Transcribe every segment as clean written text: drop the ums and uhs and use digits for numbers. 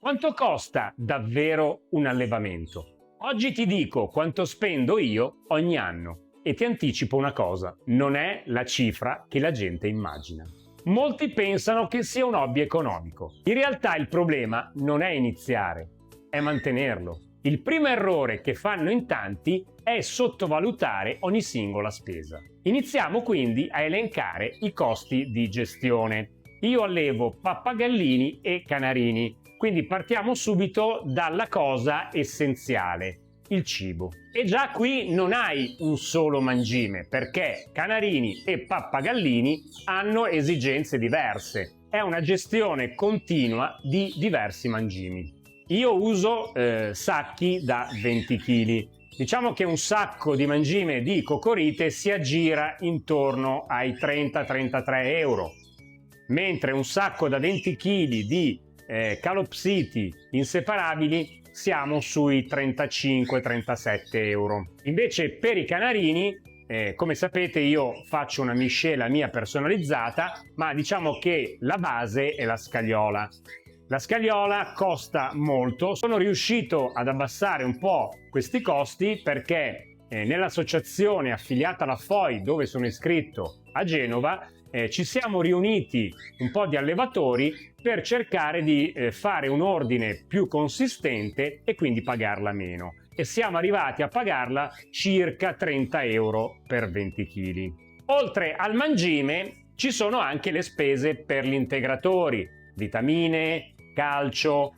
Quanto costa davvero un allevamento? Oggi ti dico quanto spendo io ogni anno e ti anticipo una cosa, non è la cifra che la gente immagina. Molti pensano che sia un hobby economico. In realtà il problema non è iniziare, è mantenerlo. Il primo errore che fanno in tanti è sottovalutare ogni singola spesa. Iniziamo quindi a elencare i costi di gestione. Io allevo pappagallini e canarini, quindi partiamo subito dalla cosa essenziale, il cibo. E già qui non hai un solo mangime, perché canarini e pappagallini hanno esigenze diverse. È una gestione continua di diversi mangimi. Io uso sacchi da 20 kg. Diciamo che un sacco di mangime di cocorite si aggira intorno ai 30-33 euro, mentre un sacco da 20 kg di calopsiti inseparabili siamo sui 35-37 euro. Invece per i canarini, come sapete, io faccio una miscela mia personalizzata, ma diciamo che la base è la scagliola. La scagliola costa molto. Sono riuscito ad abbassare un po' questi costi perché nell'associazione affiliata alla FOI, dove sono iscritto a Genova, ci siamo riuniti un po' di allevatori per cercare di fare un ordine più consistente e quindi pagarla meno. E siamo arrivati a pagarla circa 30 euro per 20 kg. Oltre al mangime ci sono anche le spese per gli integratori, vitamine, calcio,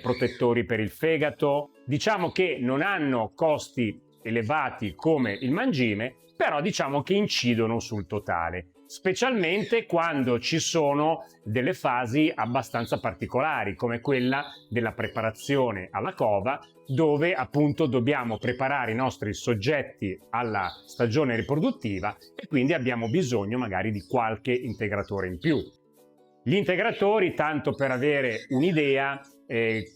protettori per il fegato. Diciamo che non hanno costi elevati come il mangime, però diciamo che incidono sul totale, specialmente quando ci sono delle fasi abbastanza particolari, come quella della preparazione alla cova, dove appunto dobbiamo preparare i nostri soggetti alla stagione riproduttiva e quindi abbiamo bisogno magari di qualche integratore in più. Gli integratori, tanto per avere un'idea,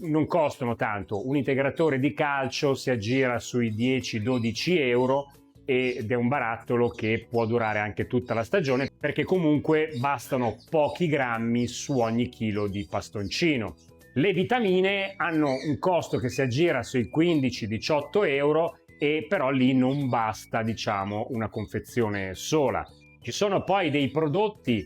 non costano tanto. Un integratore di calcio si aggira sui 10-12 euro ed è un barattolo che può durare anche tutta la stagione, perché comunque bastano pochi grammi su ogni chilo di pastoncino. Le vitamine hanno un costo che si aggira sui 15-18 euro e però lì non basta, diciamo, una confezione sola. Ci sono poi dei prodotti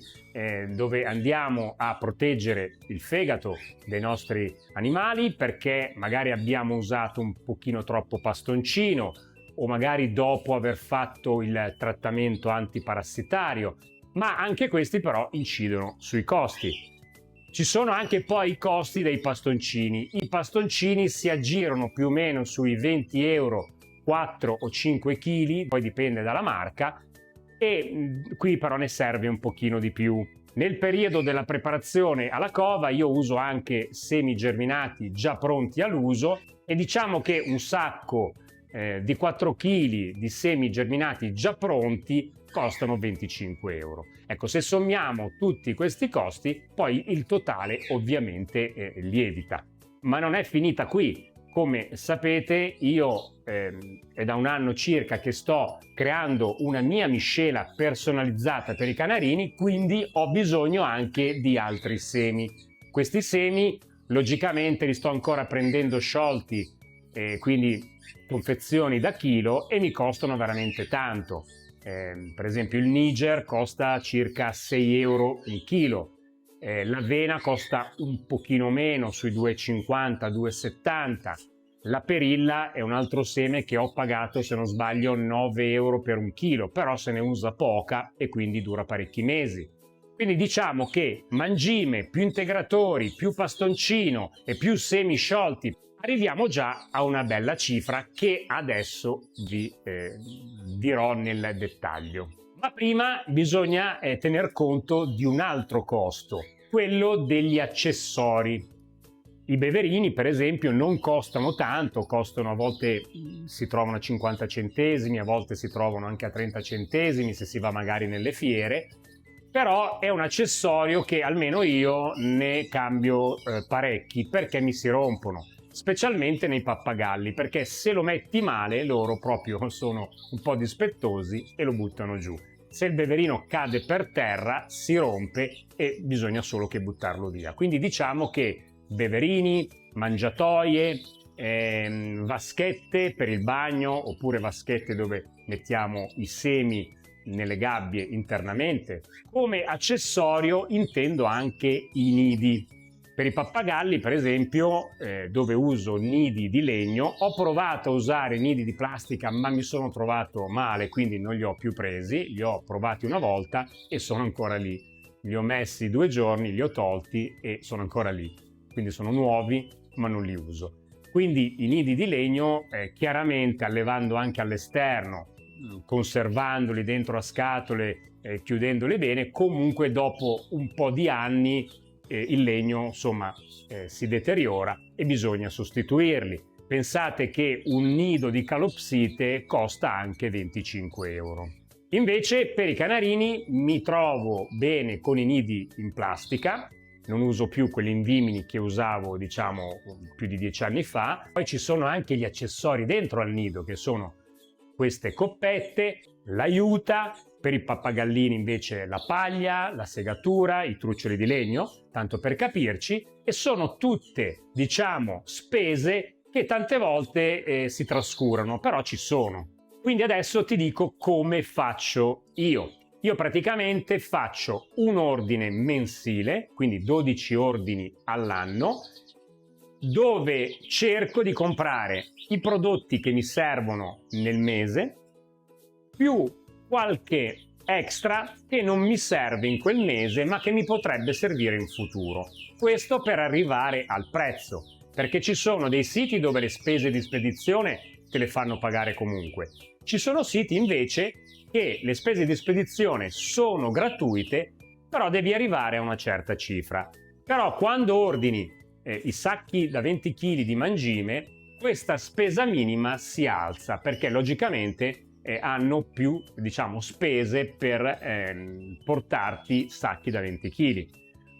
dove andiamo a proteggere il fegato dei nostri animali perché magari abbiamo usato un pochino troppo pastoncino o magari dopo aver fatto il trattamento antiparassitario, ma anche questi però incidono sui costi. Ci sono anche poi i costi dei pastoncini. I pastoncini si aggirano più o meno sui 20 euro 4 o 5 kg, poi dipende dalla marca, e qui però ne serve un pochino di più. Nel periodo della preparazione alla cova io uso anche semi germinati già pronti all'uso e diciamo che un sacco di 4 kg di semi germinati già pronti costano 25 euro. Ecco, se sommiamo tutti questi costi, poi il totale ovviamente lievita. Ma non è finita qui. Come sapete, io è da un anno circa che sto creando una mia miscela personalizzata per i canarini, quindi ho bisogno anche di altri semi. Questi semi, logicamente, li sto ancora prendendo sciolti, quindi confezioni da chilo, e mi costano veramente tanto. Per esempio il Niger costa circa 6 euro un chilo. L'avena costa un pochino meno, sui 2,50-2,70. La perilla è un altro seme che ho pagato, se non sbaglio, 9 euro per un chilo, però se ne usa poca e quindi dura parecchi mesi. Quindi diciamo che mangime, più integratori, più pastoncino e più semi sciolti, arriviamo già a una bella cifra che adesso vi dirò nel dettaglio. Ma prima bisogna tener conto di un altro costo, quello degli accessori. I beverini, per esempio, non costano tanto, costano a volte si trovano a 50 centesimi, a volte si trovano anche a 30 centesimi se si va magari nelle fiere, però è un accessorio che almeno io ne cambio parecchi perché mi si rompono, specialmente nei pappagalli, perché se lo metti male loro proprio sono un po' dispettosi e lo buttano giù. Se il beverino cade per terra si rompe e bisogna solo che buttarlo via. Quindi diciamo che beverini, mangiatoie, vaschette per il bagno oppure vaschette dove mettiamo i semi nelle gabbie internamente. Come accessorio intendo anche i nidi. Per i pappagalli, per esempio, dove uso nidi di legno, ho provato a usare nidi di plastica ma mi sono trovato male, quindi non li ho più presi, li ho provati una volta e sono ancora lì. Li ho messi 2 giorni, li ho tolti e sono ancora lì. Quindi sono nuovi ma non li uso. Quindi i nidi di legno, chiaramente allevando anche all'esterno, conservandoli dentro a scatole, chiudendoli bene, comunque dopo un po' di anni il legno insomma si deteriora e bisogna sostituirli. Pensate che un nido di calopsite costa anche 25 euro. Invece per i canarini mi trovo bene con i nidi in plastica, non uso più quelli in vimini che usavo diciamo più di 10 anni fa. Poi ci sono anche gli accessori dentro al nido che sono queste coppette, l'aiuta, per i pappagallini invece la paglia, la segatura, i truccioli di legno, tanto per capirci, e sono tutte diciamo spese che tante volte si trascurano, però ci sono. Quindi adesso ti dico come faccio io. Io praticamente faccio un ordine mensile, quindi 12 ordini all'anno, dove cerco di comprare i prodotti che mi servono nel mese, più qualche extra che non mi serve in quel mese ma che mi potrebbe servire in futuro. Questo per arrivare al prezzo, perché ci sono dei siti dove le spese di spedizione te le fanno pagare comunque. Ci sono siti invece che le spese di spedizione sono gratuite, però devi arrivare a una certa cifra. Però quando ordini i sacchi da 20 kg di mangime, questa spesa minima si alza perché logicamente hanno più diciamo spese per portarti sacchi da 20 kg.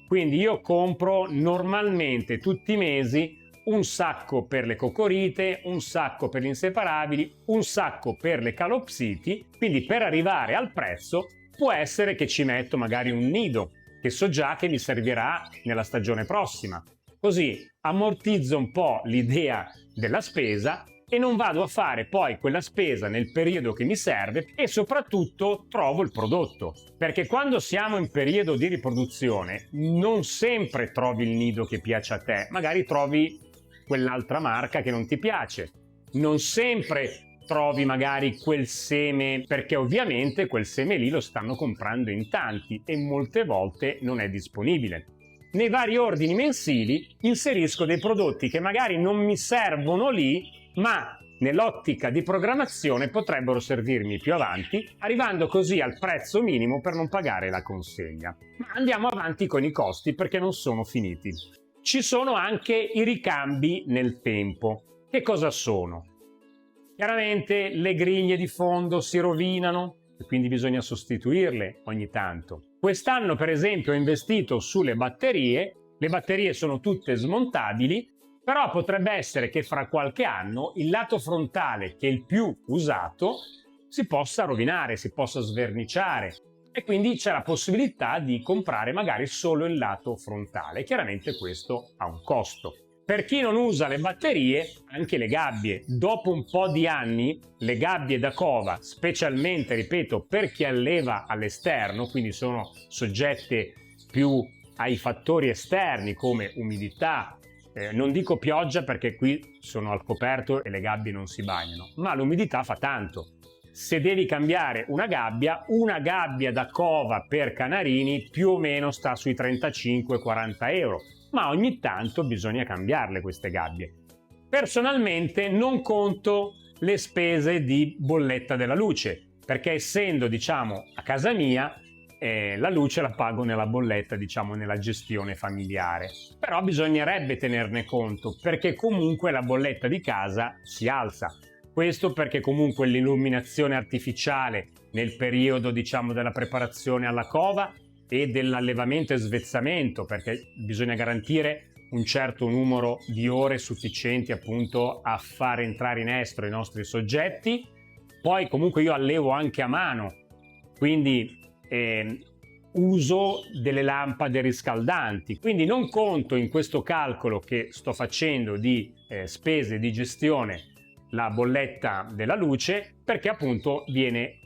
Quindi io compro normalmente tutti i mesi un sacco per le cocorite, un sacco per gli inseparabili, un sacco per le calopsiti, quindi per arrivare al prezzo può essere che ci metto magari un nido che so già che mi servirà nella stagione prossima. Così ammortizzo un po' l'idea della spesa e non vado a fare poi quella spesa nel periodo che mi serve e soprattutto trovo il prodotto. Perché quando siamo in periodo di riproduzione non sempre trovi il nido che piace a te, magari trovi quell'altra marca che non ti piace. Non sempre trovi magari quel seme perché ovviamente quel seme lì lo stanno comprando in tanti e molte volte non è disponibile. Nei vari ordini mensili inserisco dei prodotti che magari non mi servono lì, ma nell'ottica di programmazione potrebbero servirmi più avanti, arrivando così al prezzo minimo per non pagare la consegna. Ma andiamo avanti con i costi perché non sono finiti. Ci sono anche i ricambi nel tempo. Che cosa sono? Chiaramente le griglie di fondo si rovinano e quindi bisogna sostituirle ogni tanto. Quest'anno per esempio ho investito sulle batterie, le batterie sono tutte smontabili, però potrebbe essere che fra qualche anno il lato frontale, che è il più usato, si possa rovinare, si possa sverniciare e quindi c'è la possibilità di comprare magari solo il lato frontale. Chiaramente questo ha un costo. Per chi non usa le batterie, anche le gabbie. Dopo un po' di anni, le gabbie da cova, specialmente, ripeto, per chi alleva all'esterno, quindi sono soggette più ai fattori esterni come umidità, non dico pioggia perché qui sono al coperto e le gabbie non si bagnano, ma l'umidità fa tanto. Se devi cambiare una gabbia da cova per canarini più o meno sta sui 35-40 euro, ma ogni tanto bisogna cambiarle queste gabbie. Personalmente non conto le spese di bolletta della luce, perché essendo diciamo a casa mia la luce la pago nella bolletta, diciamo nella gestione familiare. Però bisognerebbe tenerne conto perché comunque la bolletta di casa si alza. Questo perché comunque l'illuminazione artificiale nel periodo diciamo della preparazione alla cova e dell'allevamento e svezzamento, perché bisogna garantire un certo numero di ore sufficienti appunto a far entrare in estro i nostri soggetti. Poi comunque io allevo anche a mano, quindi uso delle lampade riscaldanti. Quindi non conto in questo calcolo che sto facendo di spese di gestione la bolletta della luce, perché appunto viene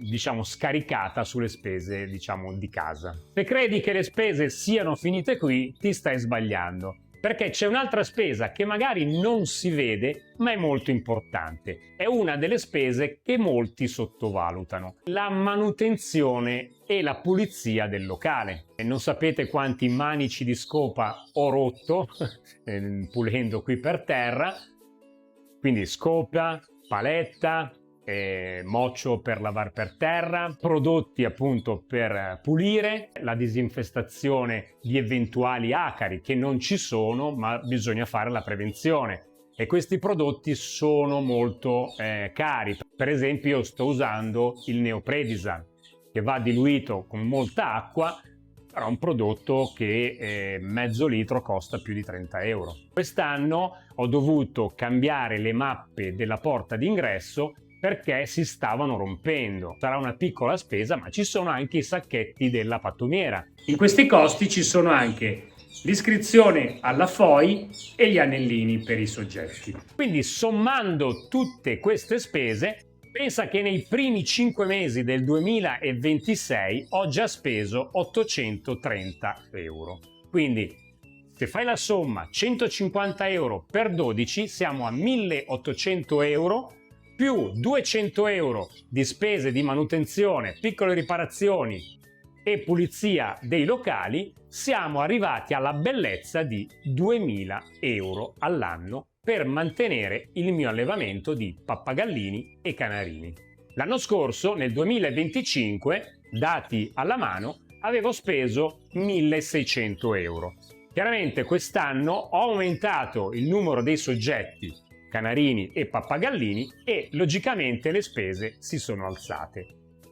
diciamo scaricata sulle spese diciamo di casa. Se credi che le spese siano finite qui, ti stai sbagliando, perché c'è un'altra spesa che magari non si vede ma è molto importante. È una delle spese che molti sottovalutano: la manutenzione e la pulizia del locale. E non sapete quanti manici di scopa ho rotto pulendo qui per terra. Quindi scopa, paletta, mocio per lavare per terra, prodotti appunto per pulire, la disinfestazione di eventuali acari che non ci sono, ma bisogna fare la prevenzione. E questi prodotti sono molto cari. Per esempio io sto usando il Neopredisan, che va diluito con molta acqua, però è un prodotto che mezzo litro costa più di 30 euro. Quest'anno ho dovuto cambiare le mappe della porta d'ingresso perché si stavano rompendo. Sarà una piccola spesa, ma ci sono anche i sacchetti della pattumiera. In questi costi ci sono anche l'iscrizione alla FOI e gli anellini per i soggetti. Quindi sommando tutte queste spese, pensa che nei primi 5 mesi del 2026 ho già speso 830 euro. Quindi se fai la somma 150 euro per 12 siamo a 1800 euro più 200 euro di spese di manutenzione, piccole riparazioni e pulizia dei locali, siamo arrivati alla bellezza di 2000 euro all'anno per mantenere il mio allevamento di pappagallini e canarini. L'anno scorso, nel 2025, dati alla mano, avevo speso 1600 euro. Chiaramente quest'anno ho aumentato il numero dei soggetti canarini e pappagallini e logicamente le spese si sono alzate.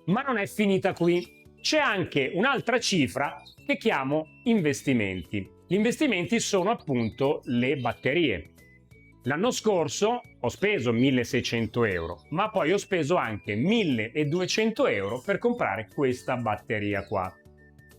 Ma non è finita qui. C'è anche un'altra cifra che chiamo investimenti. Gli investimenti sono appunto le batterie. L'anno scorso ho speso 1600 euro, ma poi ho speso anche 1200 euro per comprare questa batteria qua.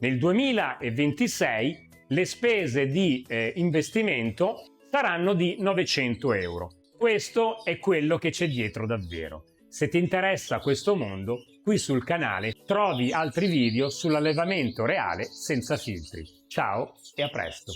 Nel 2026 le spese di investimento saranno di 900 euro. Questo è quello che c'è dietro davvero. Se ti interessa questo mondo, qui sul canale trovi altri video sull'allevamento reale senza filtri. Ciao e a presto!